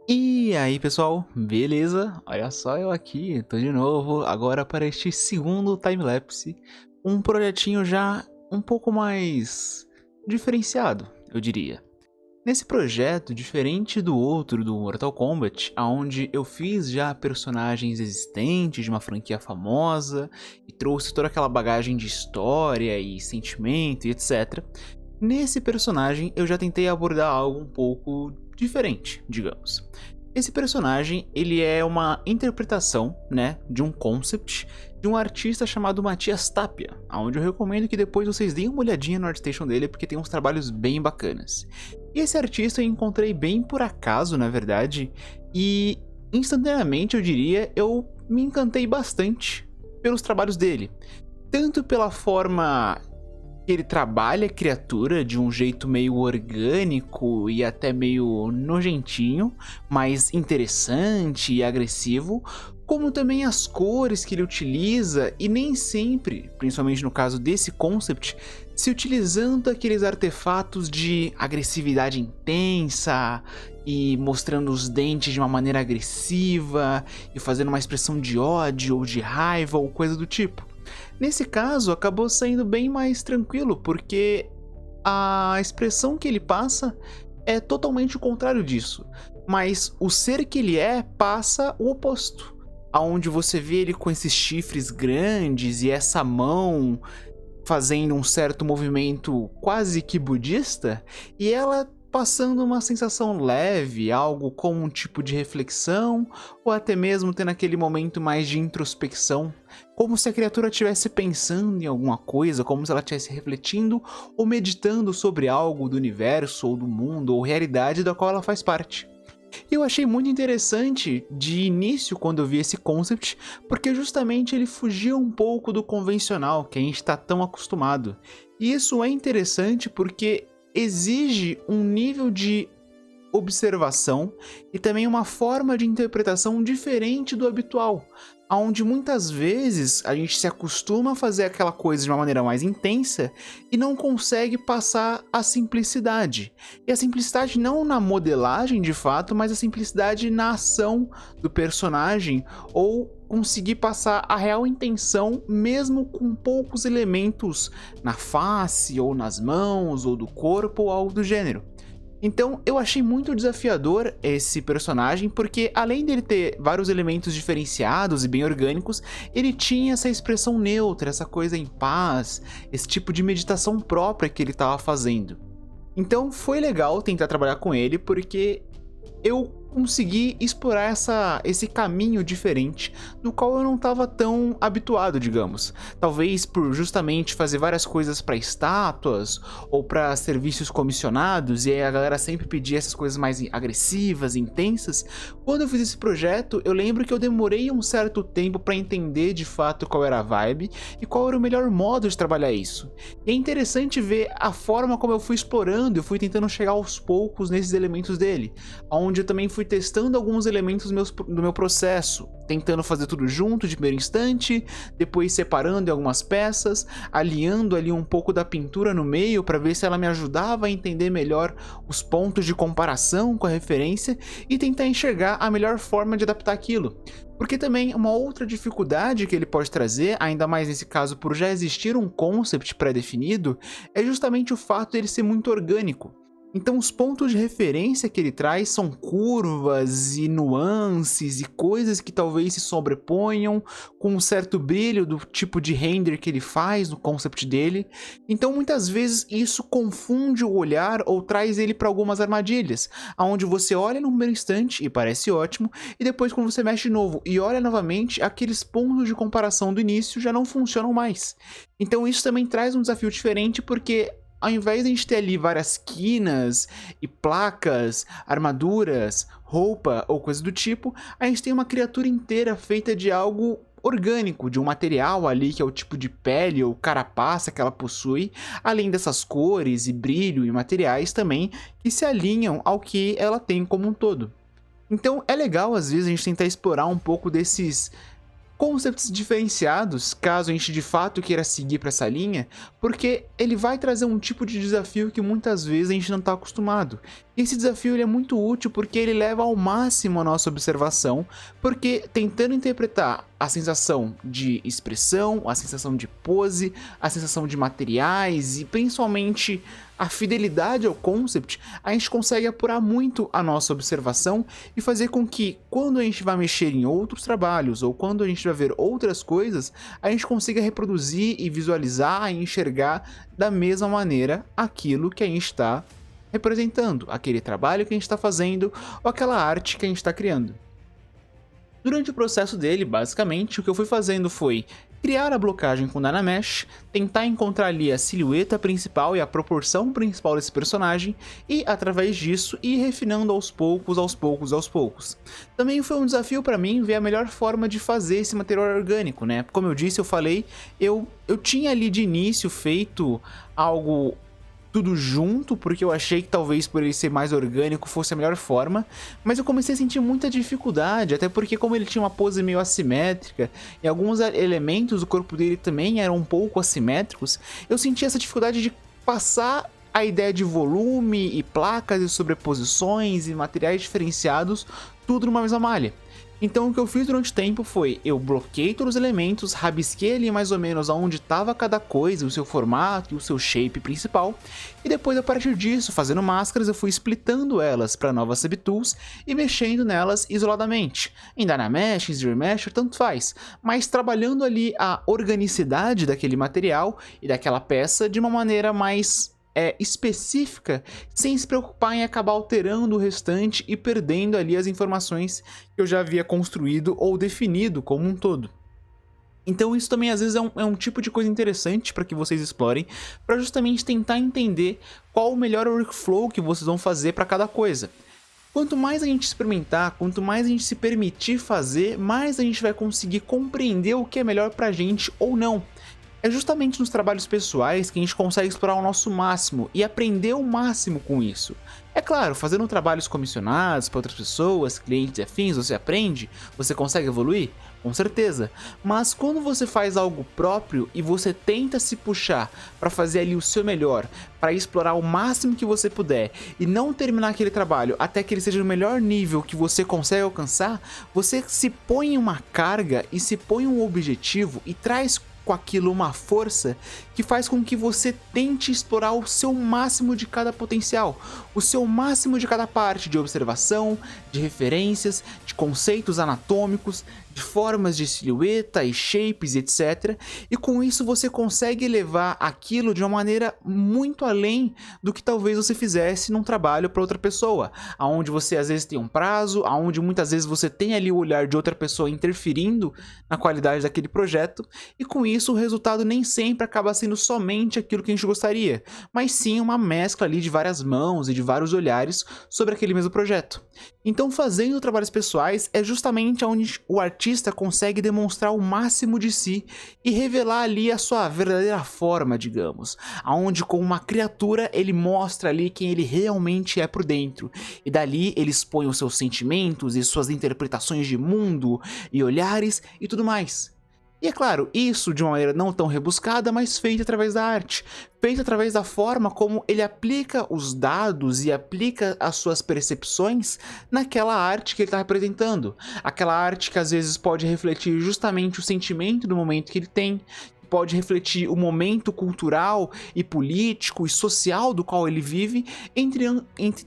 E aí pessoal, beleza? Olha só eu aqui, tô de novo, agora para este segundo timelapse, um projetinho já um pouco mais diferenciado, eu diria. Nesse projeto, diferente do outro do Mortal Kombat, onde eu fiz já personagens existentes de uma franquia famosa e trouxe toda aquela bagagem de história e sentimento e etc. Nesse personagem eu já tentei abordar algo um pouco diferente, digamos. Esse personagem, ele é uma interpretação, né, de um concept de um artista chamado Matias Tapia, onde eu recomendo que depois vocês deem uma olhadinha no ArtStation dele, porque tem uns trabalhos bem bacanas. E esse artista eu encontrei bem por acaso, na verdade, e instantaneamente eu diria, eu me encantei bastante pelos trabalhos dele. Tanto pela forma que ele trabalha a criatura de um jeito meio orgânico e até meio nojentinho, mas interessante e agressivo, como também as cores que ele utiliza e nem sempre, principalmente no caso desse concept, se utilizando aqueles artefatos de agressividade intensa e mostrando os dentes de uma maneira agressiva e fazendo uma expressão de ódio ou de raiva ou coisa do tipo. Nesse caso, acabou saindo bem mais tranquilo, porque a expressão que ele passa é totalmente o contrário disso. Mas o ser que ele é passa o oposto. Aonde você vê ele com esses chifres grandes e essa mão fazendo um certo movimento quase que budista, e ela passando uma sensação leve, algo como um tipo de reflexão, ou até mesmo tendo aquele momento mais de introspecção, como se a criatura estivesse pensando em alguma coisa, como se ela estivesse refletindo ou meditando sobre algo do universo ou do mundo ou realidade da qual ela faz parte. Eu achei muito interessante de início quando eu vi esse concept, porque justamente ele fugia um pouco do convencional que a gente está tão acostumado. E isso é interessante porque exige um nível de observação e também uma forma de interpretação diferente do habitual, onde muitas vezes a gente se acostuma a fazer aquela coisa de uma maneira mais intensa e não consegue passar a simplicidade. E a simplicidade não na modelagem de fato, mas a simplicidade na ação do personagem ou conseguir passar a real intenção mesmo com poucos elementos na face ou nas mãos ou do corpo ou algo do gênero. Então eu achei muito desafiador esse personagem, porque além dele ter vários elementos diferenciados e bem orgânicos, ele tinha essa expressão neutra, essa coisa em paz, esse tipo de meditação própria que ele estava fazendo. Então foi legal tentar trabalhar com ele, porque eu consegui explorar esse caminho diferente, no qual eu não estava tão habituado, digamos. Talvez por justamente fazer várias coisas para estátuas ou para serviços comissionados, e aí a galera sempre pedia essas coisas mais agressivas, intensas. Quando eu fiz esse projeto, eu lembro que eu demorei um certo tempo para entender de fato qual era a vibe e qual era o melhor modo de trabalhar isso. E é interessante ver a forma como eu fui explorando, eu fui tentando chegar aos poucos nesses elementos dele, onde eu também fui testando alguns elementos do meu processo, tentando fazer tudo junto de primeiro instante, depois separando em algumas peças, alinhando ali um pouco da pintura no meio para ver se ela me ajudava a entender melhor os pontos de comparação com a referência e tentar enxergar a melhor forma de adaptar aquilo. Porque também uma outra dificuldade que ele pode trazer, ainda mais nesse caso por já existir um concept pré-definido, é justamente o fato dele ser muito orgânico. Então os pontos de referência que ele traz são curvas e nuances e coisas que talvez se sobreponham com um certo brilho do tipo de render que ele faz no concept dele. Então muitas vezes isso confunde o olhar ou traz ele para algumas armadilhas, aonde você olha no primeiro instante e parece ótimo, e depois quando você mexe de novo e olha novamente, aqueles pontos de comparação do início já não funcionam mais. Então isso também traz um desafio diferente, porque ao invés de a gente ter ali várias quinas e placas, armaduras, roupa ou coisa do tipo, a gente tem uma criatura inteira feita de algo orgânico, de um material ali que é o tipo de pele ou carapaça que ela possui, além dessas cores e brilho e materiais também que se alinham ao que ela tem como um todo. Então é legal às vezes a gente tentar explorar um pouco desses concepts diferenciados, caso a gente de fato queira seguir para essa linha, porque ele vai trazer um tipo de desafio que muitas vezes a gente não está acostumado. E esse desafio ele é muito útil porque ele leva ao máximo a nossa observação, porque tentando interpretar a sensação de expressão, a sensação de pose, a sensação de materiais e principalmente a fidelidade ao concept, a gente consegue apurar muito a nossa observação e fazer com que, quando a gente vai mexer em outros trabalhos ou quando a gente vai ver outras coisas, a gente consiga reproduzir e visualizar e enxergar da mesma maneira aquilo que a gente está representando, aquele trabalho que a gente está fazendo ou aquela arte que a gente está criando. Durante o processo dele, basicamente, o que eu fui fazendo foi criar a blocagem com Dynamesh, tentar encontrar ali a silhueta principal e a proporção principal desse personagem e, através disso, ir refinando aos poucos, aos poucos, aos poucos. Também foi um desafio para mim ver a melhor forma de fazer esse material orgânico, né? Como eu disse, eu falei, eu tinha ali de início feito algo tudo junto, porque eu achei que talvez por ele ser mais orgânico fosse a melhor forma, mas eu comecei a sentir muita dificuldade, até porque como ele tinha uma pose meio assimétrica, e alguns elementos do corpo dele também eram um pouco assimétricos, eu senti essa dificuldade de passar a ideia de volume e placas e sobreposições e materiais diferenciados, tudo numa mesma malha. Então o que eu fiz durante o tempo foi, eu bloqueei todos os elementos, rabisquei ali mais ou menos aonde estava cada coisa, o seu formato e o seu shape principal, e depois a partir disso, fazendo máscaras, eu fui splitando elas para novas subtools e mexendo nelas isoladamente. Em Dynamesh, em Zero Mesh, tanto faz, mas trabalhando ali a organicidade daquele material e daquela peça de uma maneira mais específica, sem se preocupar em acabar alterando o restante e perdendo ali as informações que eu já havia construído ou definido como um todo. Então isso também às vezes é um tipo de coisa interessante para que vocês explorem, para justamente tentar entender qual o melhor workflow que vocês vão fazer para cada coisa. Quanto mais a gente experimentar, quanto mais a gente se permitir fazer, mais a gente vai conseguir compreender o que é melhor pra gente ou não. É justamente nos trabalhos pessoais que a gente consegue explorar o nosso máximo e aprender o máximo com isso. É claro, fazendo trabalhos comissionados para outras pessoas, clientes e afins, você aprende, você consegue evoluir? Com certeza. Mas quando você faz algo próprio e você tenta se puxar para fazer ali o seu melhor, para explorar o máximo que você puder e não terminar aquele trabalho até que ele seja no melhor nível que você consegue alcançar, você se põe uma carga e se põe um objetivo e traz com aquilo uma força que faz com que você tente explorar o seu máximo de cada potencial, o seu máximo de cada parte de observação, de referências, de conceitos anatômicos, de formas de silhueta e shapes, etc. E com isso você consegue levar aquilo de uma maneira muito além do que talvez você fizesse num trabalho para outra pessoa, aonde você às vezes tem um prazo, aonde muitas vezes você tem ali o olhar de outra pessoa interferindo na qualidade daquele projeto, e com isso o resultado nem sempre acaba sendo somente aquilo que a gente gostaria, mas sim uma mescla ali de várias mãos e de vários olhares sobre aquele mesmo projeto. Então fazendo trabalhos pessoais é justamente onde o artista consegue demonstrar o máximo de si e revelar ali a sua verdadeira forma, digamos, aonde com uma criatura ele mostra ali quem ele realmente é por dentro, e dali ele expõe os seus sentimentos e suas interpretações de mundo e olhares e tudo mais. E é claro, isso de uma maneira não tão rebuscada, mas feita através da arte, feita através da forma como ele aplica os dados e aplica as suas percepções naquela arte que ele está representando. Aquela arte que às vezes pode refletir justamente o sentimento do momento que ele tem, pode refletir o momento cultural e político e social do qual ele vive, entre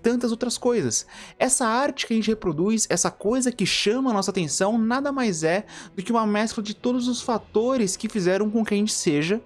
tantas outras coisas. Essa arte que a gente reproduz, essa coisa que chama a nossa atenção, nada mais é do que uma mescla de todos os fatores que fizeram com que a gente seja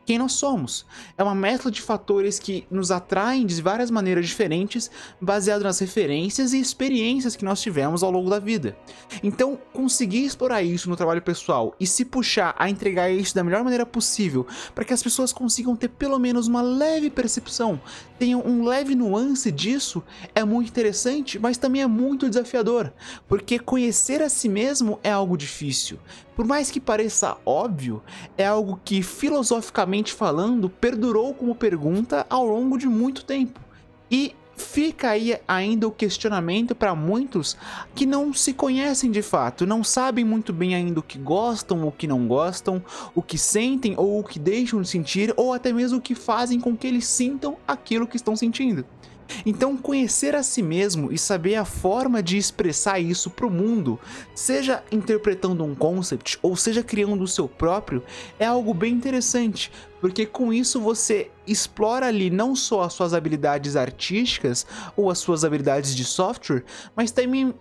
quem nós somos. É uma mescla de fatores que nos atraem de várias maneiras diferentes, baseado nas referências e experiências que nós tivemos ao longo da vida. Então, conseguir explorar isso no trabalho pessoal e se puxar a entregar isso da melhor maneira possível, para que as pessoas consigam ter pelo menos uma leve percepção, tenham um leve nuance disso, é muito interessante, mas também é muito desafiador, porque conhecer a si mesmo é algo difícil. Por mais que pareça óbvio, é algo que, filosoficamente falando, perdurou como pergunta ao longo de muito tempo. E fica aí ainda o questionamento para muitos que não se conhecem de fato, não sabem muito bem ainda o que gostam, o que não gostam, o que sentem ou o que deixam de sentir, ou até mesmo o que fazem com que eles sintam aquilo que estão sentindo. Então, conhecer a si mesmo e saber a forma de expressar isso para o mundo, seja interpretando um concept ou seja criando o seu próprio, é algo bem interessante, porque com isso você explora ali não só as suas habilidades artísticas ou as suas habilidades de software, mas também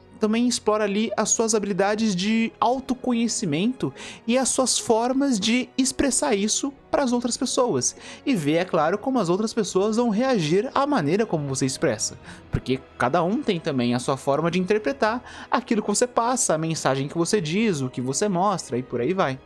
explora ali as suas habilidades de autoconhecimento e as suas formas de expressar isso para as outras pessoas. E ver, é claro, como as outras pessoas vão reagir à maneira como você expressa. Porque cada um tem também a sua forma de interpretar aquilo que você passa, a mensagem que você diz, o que você mostra e por aí vai.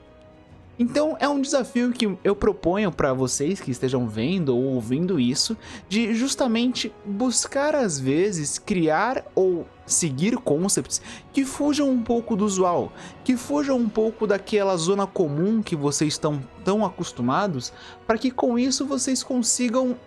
Então é um desafio que eu proponho para vocês que estejam vendo ou ouvindo isso, de justamente buscar às vezes criar ou seguir concepts que fujam um pouco do usual, que fujam um pouco daquela zona comum que vocês estão tão acostumados, para que com isso vocês consigam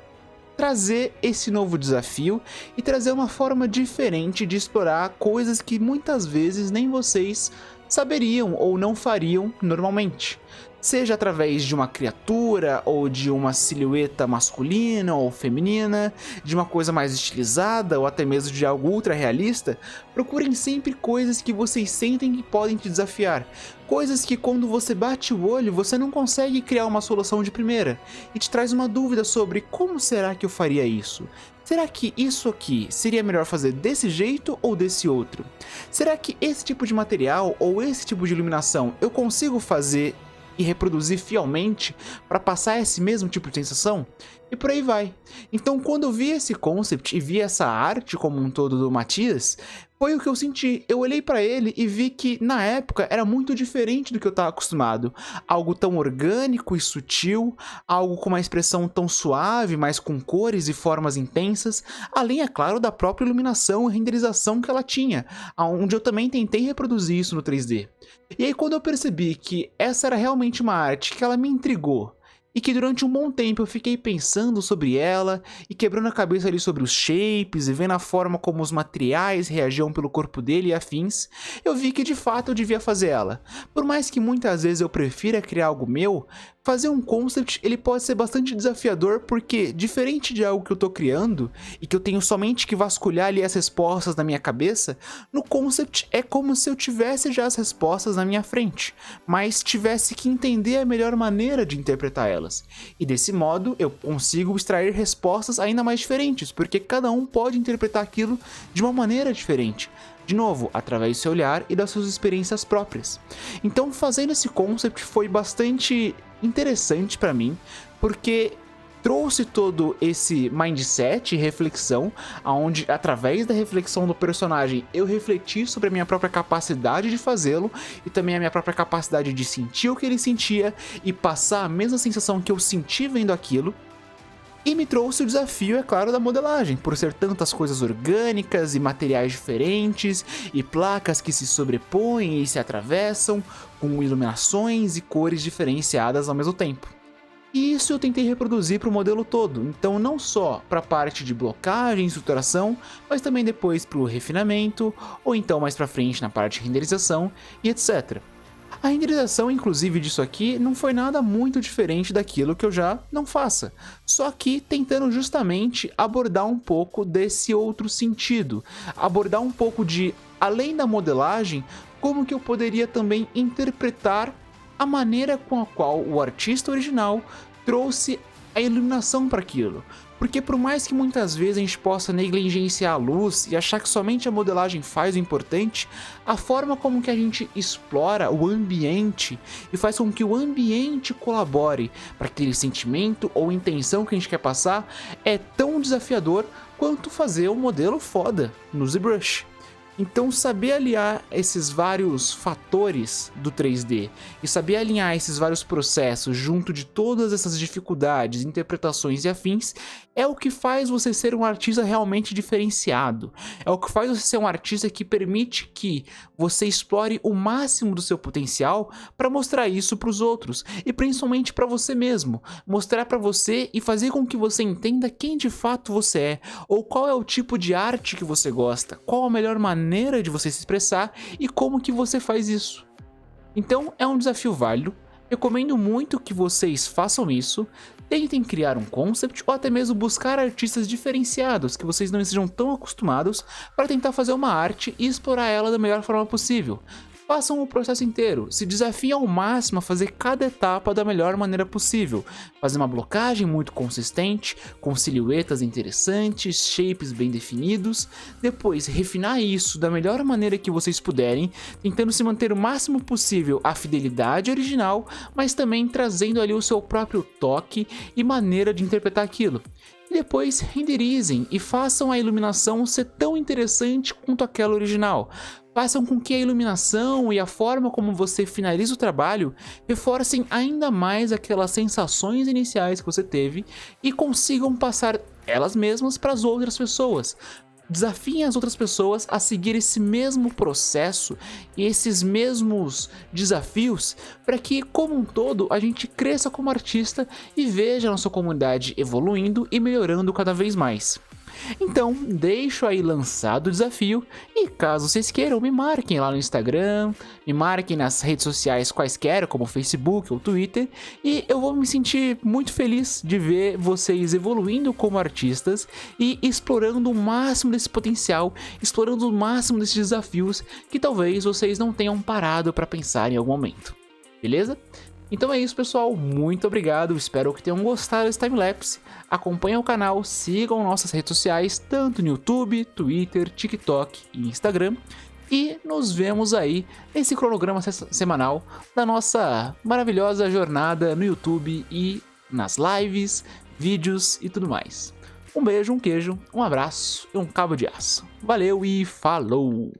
trazer esse novo desafio e trazer uma forma diferente de explorar coisas que muitas vezes nem vocês saberiam ou não fariam normalmente. Seja através de uma criatura, ou de uma silhueta masculina ou feminina, de uma coisa mais estilizada, ou até mesmo de algo ultra realista, procurem sempre coisas que vocês sentem que podem te desafiar. Coisas que quando você bate o olho, você não consegue criar uma solução de primeira, e te traz uma dúvida sobre como será que eu faria isso? Será que isso aqui seria melhor fazer desse jeito ou desse outro? Será que esse tipo de material ou esse tipo de iluminação eu consigo fazer e reproduzir fielmente para passar esse mesmo tipo de sensação? E por aí vai. Então, quando eu vi esse concept e vi essa arte como um todo do Matias, foi o que eu senti. Eu olhei para ele e vi que na época era muito diferente do que eu estava acostumado. Algo tão orgânico e sutil, algo com uma expressão tão suave, mas com cores e formas intensas, além, é claro, da própria iluminação e renderização que ela tinha, onde eu também tentei reproduzir isso no 3D. E aí, quando eu percebi que essa era realmente uma arte que ela me intrigou, e que durante um bom tempo eu fiquei pensando sobre ela e quebrando a cabeça ali sobre os shapes e vendo a forma como os materiais reagiam pelo corpo dele e afins, eu vi que de fato eu devia fazer ela. Por mais que muitas vezes eu prefira criar algo meu, fazer um concept ele pode ser bastante desafiador, porque diferente de algo que eu tô criando e que eu tenho somente que vasculhar ali as respostas na minha cabeça, no concept é como se eu tivesse já as respostas na minha frente, mas tivesse que entender a melhor maneira de interpretar elas. E desse modo eu consigo extrair respostas ainda mais diferentes, porque cada um pode interpretar aquilo de uma maneira diferente. De novo, através do seu olhar e das suas experiências próprias. Então, fazendo esse concept foi bastante interessante para mim, porque trouxe todo esse mindset e reflexão, onde através da reflexão do personagem eu refleti sobre a minha própria capacidade de fazê-lo e também a minha própria capacidade de sentir o que ele sentia e passar a mesma sensação que eu senti vendo aquilo. E me trouxe o desafio, é claro, da modelagem, por ser tantas coisas orgânicas e materiais diferentes, e placas que se sobrepõem e se atravessam, com iluminações e cores diferenciadas ao mesmo tempo. E isso eu tentei reproduzir para o modelo todo, então não só para a parte de blocagem e estruturação, mas também depois para o refinamento, ou então mais para frente na parte de renderização e etc. A renderização, inclusive, disso aqui não foi nada muito diferente daquilo que eu já não faça, só que tentando justamente abordar um pouco desse outro sentido, abordar um pouco de, além da modelagem, como que eu poderia também interpretar a maneira com a qual o artista original trouxe a iluminação para aquilo. Porque por mais que muitas vezes a gente possa negligenciar a luz e achar que somente a modelagem faz o importante, a forma como que a gente explora o ambiente e faz com que o ambiente colabore para aquele sentimento ou intenção que a gente quer passar é tão desafiador quanto fazer um modelo foda no ZBrush. Então, saber aliar esses vários fatores do 3D e saber alinhar esses vários processos junto de todas essas dificuldades, interpretações e afins é o que faz você ser um artista realmente diferenciado. É o que faz você ser um artista que permite que você explore o máximo do seu potencial para mostrar isso para os outros e principalmente para você mesmo, mostrar para você e fazer com que você entenda quem de fato você é, ou qual é o tipo de arte que você gosta, qual a melhor maneira de você se expressar e como que você faz isso. Então é um desafio válido, recomendo muito que vocês façam isso, tentem criar um concept ou até mesmo buscar artistas diferenciados que vocês não estejam tão acostumados para tentar fazer uma arte e explorar ela da melhor forma possível. Façam o processo inteiro, se desafiem ao máximo a fazer cada etapa da melhor maneira possível, fazer uma blocagem muito consistente, com silhuetas interessantes, shapes bem definidos, depois refinar isso da melhor maneira que vocês puderem, tentando se manter o máximo possível a fidelidade original, mas também trazendo ali o seu próprio toque e maneira de interpretar aquilo. E depois renderizem e façam a iluminação ser tão interessante quanto aquela original. Façam com que a iluminação e a forma como você finaliza o trabalho reforcem ainda mais aquelas sensações iniciais que você teve e consigam passar elas mesmas para as outras pessoas. Desafiem as outras pessoas a seguir esse mesmo processo e esses mesmos desafios para que, como um todo, a gente cresça como artista e veja a nossa comunidade evoluindo e melhorando cada vez mais. Então, deixo aí lançado o desafio e caso vocês queiram, me marquem lá no Instagram, me marquem nas redes sociais quaisquer, como Facebook ou Twitter, e eu vou me sentir muito feliz de ver vocês evoluindo como artistas e explorando o máximo desse potencial, explorando o máximo desses desafios que talvez vocês não tenham parado para pensar em algum momento. Beleza? Então é isso, pessoal, muito obrigado, espero que tenham gostado desse timelapse, acompanhem o canal, sigam nossas redes sociais, tanto no YouTube, Twitter, TikTok e Instagram, e nos vemos aí nesse cronograma semanal da nossa maravilhosa jornada no YouTube e nas lives, vídeos e tudo mais. Um beijo, um queijo, um abraço e um cabo de aço. Valeu e falou!